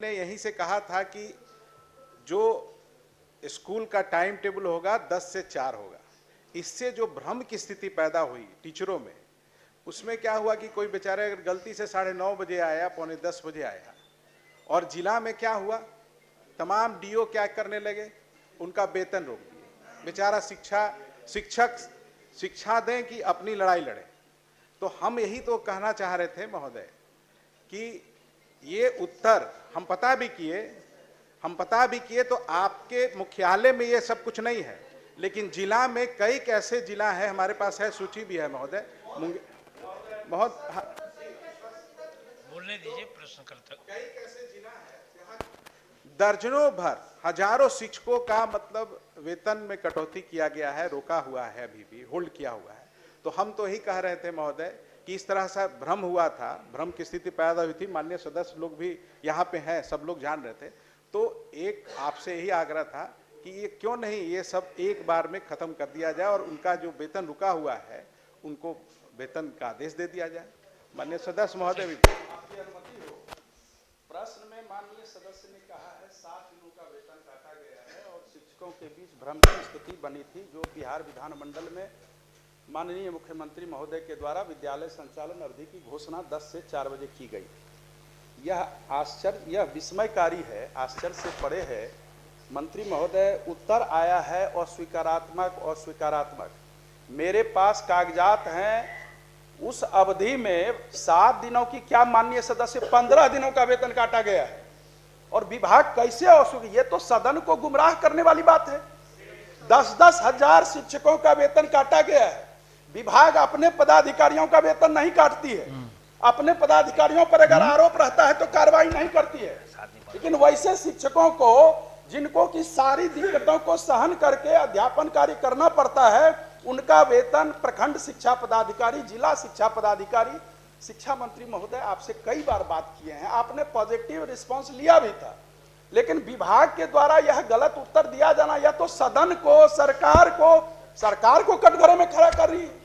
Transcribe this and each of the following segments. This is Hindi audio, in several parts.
ने यहीं से कहा था कि जो स्कूल का टाइम टेबल होगा 10 से 4 होगा। इससे जो भ्रम की स्थिति पैदा हुई टीचरों में, उसमें क्या हुआ कि कोई बेचारे अगर गलती से 9:30 बजे आया, पौने 10 बजे आया, और जिला में क्या हुआ, तमाम डीओ क्या करने लगे, उनका वेतन रोक दिए। बेचारा शिक्षक शिक्षा दें कि अपनी लड़ाई लड़े। तो हम यही तो कहना चाह रहे थे महोदय कि ये उत्तर हम पता भी किए तो आपके मुख्यालय में ये सब कुछ नहीं है, लेकिन जिला में कई ऐसे जिला है, हमारे पास है, सूची भी है महोदय। बहुत बोलने दीजिए प्रश्नकर्ता। कई ऐसे जिला है जहां दर्जनों भर हजारों शिक्षकों का मतलब वेतन में कटौती किया गया है, रोका हुआ है, अभी भी होल्ड किया हुआ है। तो हम तो यही कह रहे थे महोदय कि इस तरह से भ्रम हुआ था, भ्रम की स्थिति पैदा हुई थी। माननीय सदस्य लोग भी यहाँ पे हैं, सब लोग जान रहे थे। तो एक आपसे यही आग्रह था कि ये क्यों नहीं ये सब एक बार में खत्म कर दिया जाए और उनका जो वेतन रुका हुआ है उनको वेतन का आदेश दे दिया जाए। माननीय सदस्य महोदय भी आपकी अनुमति हो। प्रश्न में माननीय सदस्य ने कहा है 7 दिनों का वेतन काटा गया है और शिक्षकों के बीच भ्रम की स्थिति बनी थी, जो बिहार विधानमंडल में माननीय मुख्यमंत्री महोदय के द्वारा विद्यालय संचालन अवधि की घोषणा 10 से 4 बजे की गई। यह विस्मयकारी है, आश्चर्य से परे है। मंत्री महोदय, उत्तर आया है अस्वीकारात्मक। मेरे पास कागजात हैं, उस अवधि में 7 दिनों की क्या माननीय सदस्य 15 दिनों का वेतन काटा गया है। और विभाग कैसे अस्वीकार, ये तो सदन को गुमराह करने वाली बात है। 10-10 हजार शिक्षकों का वेतन काटा गया है। विभाग अपने पदाधिकारियों का वेतन नहीं काटती है, अपने पदाधिकारियों पर अगर आरोप रहता है तो कार्रवाई नहीं करती है, लेकिन वैसे शिक्षकों को जिनको की सारी दिक्कतों को सहन करके अध्यापन कार्य करना पड़ता है, उनका वेतन प्रखंड शिक्षा पदाधिकारी, जिला शिक्षा पदाधिकारी, शिक्षा मंत्री महोदय आपसे कई बार बात किए हैं, आपने पॉजिटिव रिस्पांस लिया भी था, लेकिन विभाग के द्वारा यह गलत उत्तर दिया जाना, यह तो सदन को, सरकार को कटघरे में खड़ा कर रही है।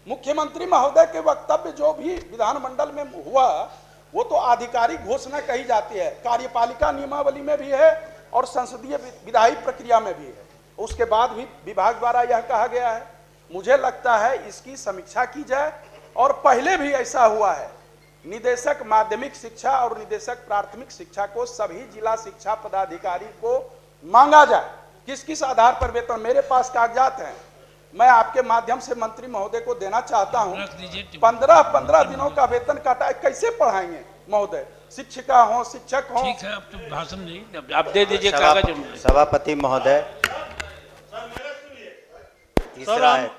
मुख्यमंत्री महोदय के वक्तव्य जो भी विधानमंडल में हुआ वो तो आधिकारिक घोषणा कही जाती है, कार्यपालिका नियमावली में भी है और संसदीय विधायी प्रक्रिया में भी है। उसके बाद भी विभाग द्वारा यह कहा गया है। मुझे लगता है इसकी समीक्षा की जाए, और पहले भी ऐसा हुआ है, निदेशक माध्यमिक शिक्षा और निदेशक प्राथमिक शिक्षा को सभी जिला शिक्षा पदाधिकारी को मांगा जाए किस किस आधार पर वेतन। मेरे पास कागजात हैं, मैं आपके माध्यम से मंत्री महोदय को देना चाहता हूं। 15 दिनों का वेतन काटा, कैसे पढ़ाएंगे महोदय, शिक्षिका हो, शिक्षक हो। ठीक है, अब तो भाषण नहीं, आप दे दीजिए कागज। सभापति महोदय, तीसरा है।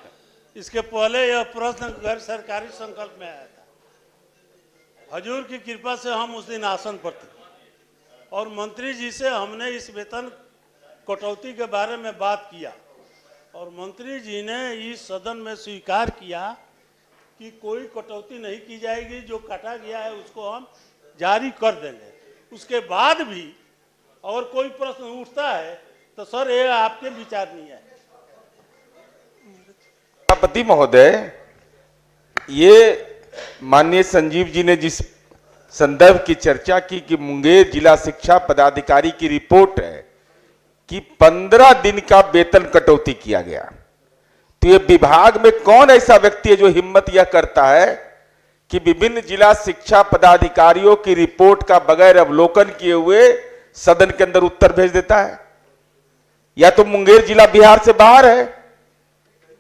इसके पहले यह प्रश्न गैर सरकारी संकल्प में आया था। हजूर की कृपा से हम उस दिन आसन पर थे और मंत्री जी से हमने इस वेतन कटौती के बारे में बात किया, और मंत्री जी ने इस सदन में स्वीकार किया कि कोई कटौती नहीं की जाएगी, जो काटा गया है उसको हम जारी कर देंगे। उसके बाद भी और कोई प्रश्न उठता है तो सर ये आपके विचार नहीं है। सभापति महोदय, ये माननीय संजीव जी ने जिस संदर्भ की चर्चा की कि मुंगेर जिला शिक्षा पदाधिकारी की रिपोर्ट है कि 15 दिन का वेतन कटौती किया गया, तो ये विभाग में कौन ऐसा व्यक्ति है जो हिम्मत यह करता है कि विभिन्न जिला शिक्षा पदाधिकारियों की रिपोर्ट का बगैर अवलोकन किए हुए सदन के अंदर उत्तर भेज देता है? या तो मुंगेर जिला बिहार से बाहर है।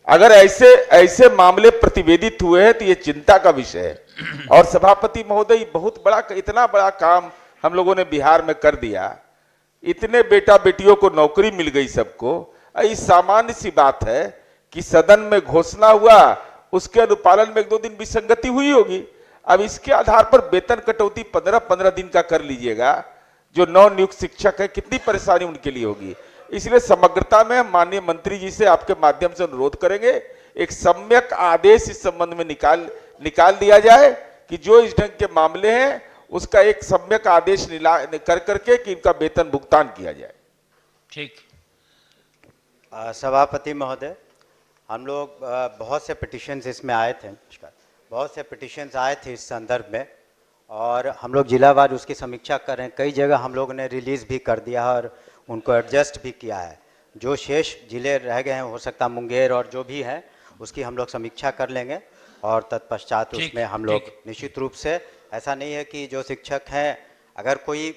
अगर ऐसे मामले प्रतिवेदित हुए हैं तो ये चिंता का विषय है। और सभापति महोदय, बहुत बड़ा, इतना बड़ा काम हम लोगों ने बिहार में कर दिया, इतने बेटा बेटियों को नौकरी मिल गई सबको। इस सामान्य सी बात है कि सदन में घोषणा हुआ, उसके अनुपालन में 1-2 दिन विसंगति हुई होगी। अब इसके आधार पर वेतन कटौती 15-15 दिन का कर लीजिएगा, जो नव नियुक्त शिक्षक है, कितनी परेशानी उनके लिए होगी। इसलिए समग्रता में माननीय मंत्री जी से आपके माध्यम से अनुरोध करेंगे, एक सम्यक आदेश इस संबंध में निकाल दिया जाए कि जो इस ढंग के मामले हैं उसका एक सम्यक आदेश कर करके कि इनका वेतन भुगतान किया जाए। ठीक। सभापति महोदय, हम लोग बहुत से पिटिशंस इसमें आए थे, बहुत से पिटिशंस आए थे इस संदर्भ में, और हम लोग जिलावार उसकी समीक्षा कर रहे हैं। कई जगह हम लोग ने रिलीज़ भी कर दिया है और उनको एडजस्ट भी किया है। जो शेष जिले रह गए हैं, हो सकता है मुंगेर और जो भी है, उसकी हम लोग समीक्षा कर लेंगे और तत्पश्चात ठीक, उसमें हम लोग ठीक। निश्चित रूप से, ऐसा नहीं है कि जो शिक्षक हैं, अगर कोई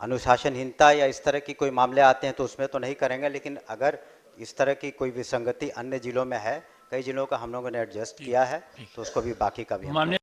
अनुशासनहीनता या इस तरह की कोई मामले आते हैं तो उसमें तो नहीं करेंगे, लेकिन अगर इस तरह की कोई विसंगति अन्य जिलों में है, कई जिलों का हम लोगों ने एडजस्ट किया है, तो उसको भी बाकी का भी हम माननीय